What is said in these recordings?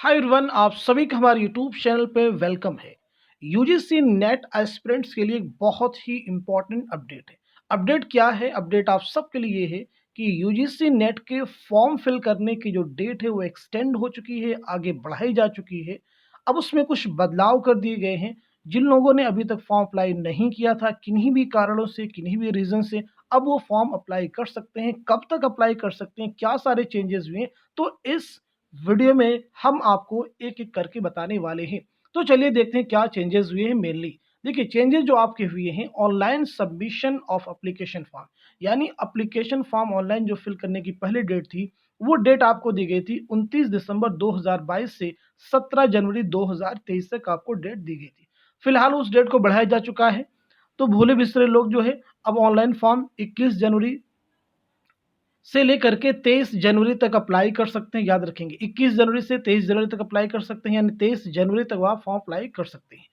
Hi everyone, आप सभी का हमारे यूट्यूब चैनल पे वेलकम है। यूजीसी नेट एस्पिरेंट्स के लिए एक बहुत ही इम्पोर्टेंट अपडेट है। अपडेट क्या है? अपडेट आप सबके लिए ये है कि यूजीसी नेट के फॉर्म फिल करने की जो डेट है वो एक्सटेंड हो चुकी है, आगे बढ़ाई जा चुकी है। अब उसमें कुछ बदलाव कर दिए गए हैं। जिन लोगों ने अभी तक फॉर्म अप्लाई नहीं किया था, किन्हीं भी कारणों से, किन्हीं भी रीज़न से, अब वो फॉर्म अप्लाई कर सकते हैं। कब तक अप्लाई कर सकते हैं, क्या सारे चेंजेस हुए हैं, तो इस वीडियो में हम आपको एक-एक करके बताने वाले हैं। तो चलिए देखते हैं क्या चेंजेस हुए हैं मेनली। देखिए चेंजेस जो आपके हुए हैं, online submission of application form, यानी एप्लीकेशन फॉर्म ऑनलाइन जो फिल करने की पहली डेट थी, वो डेट आपको दी गई थी 29 दिसंबर 2022 से 17 जनवरी 2023 तक आपको डेट दी गई थी। फिलहाल उस डेट को बढ़ाया जा चुका है। तो भूले-बिसरे लोग जो है अब ऑनलाइन फॉर्म 21 जनवरी से लेकर के 23 जनवरी तक अप्लाई कर सकते हैं, याद रखेंगे 21 जनवरी से 23 जनवरी तक अप्लाई कर सकते हैं, यानी 23 जनवरी तक आप फॉर्म अप्लाई कर सकते हैं।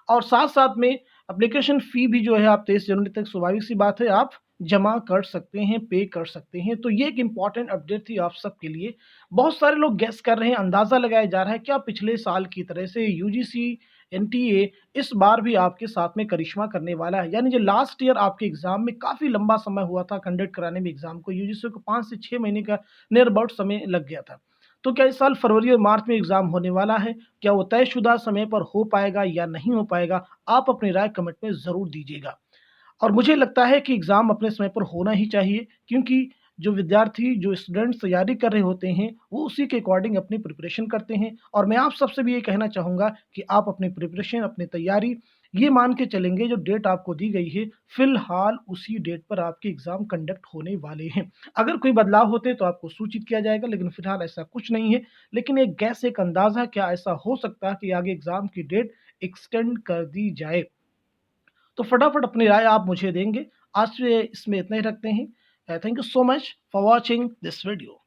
और साथ-साथ में एप्लीकेशन फ़ी भी जो है आप 23 जनवरी तक, स्वाभाविक सी बात है, आप जमा कर सकते हैं, पे कर सकते हैं। तो ये एक इम्पॉर्टेंट अपडेट थी आप सबके लिए। बहुत सारे लोग गेस कर रहे हैं, अंदाज़ा लगाया जा रहा है क्या पिछले साल की तरह से यूजीसी, एनटीए इस बार भी आपके साथ में करिश्मा करने वाला है। यानी जो लास्ट ईयर आपके एग्ज़ाम में काफ़ी लंबा समय हुआ था कंडक्ट कराने में एग्ज़ाम को, यूजीसी को 5 से 6 महीने का नियर अबाउट समय लग गया था। तो क्या इस साल फरवरी और मार्च में एग्ज़ाम होने वाला है? क्या वो तयशुदा समय पर हो पाएगा या नहीं हो पाएगा? आप अपनी राय कमेंट में ज़रूर दीजिएगा। और मुझे लगता है कि एग्ज़ाम अपने समय पर होना ही चाहिए, क्योंकि जो विद्यार्थी, जो स्टूडेंट्स तैयारी कर रहे होते हैं, वो उसी के अकॉर्डिंग अपनी प्रिपरेशन करते हैं। और मैं आप सबसे भी ये कहना चाहूँगा कि आप अपनी प्रिपरेशन, अपनी तैयारी ये मान के चलेंगे, जो डेट आपको दी गई है, फिलहाल उसी डेट पर आपके एग्ज़ाम कंडक्ट होने वाले हैं। अगर कोई बदलाव होते तो आपको सूचित किया जाएगा, लेकिन फिलहाल ऐसा कुछ नहीं है। लेकिन एक गैस, एक अंदाज़ा, क्या ऐसा हो सकता है कि आगे एग्ज़ाम की डेट एक्सटेंड कर दी जाए? तो फटाफट अपनी राय आप मुझे देंगे। आज से इसमें इतना ही रखते हैं। Thank you so much for watching this video.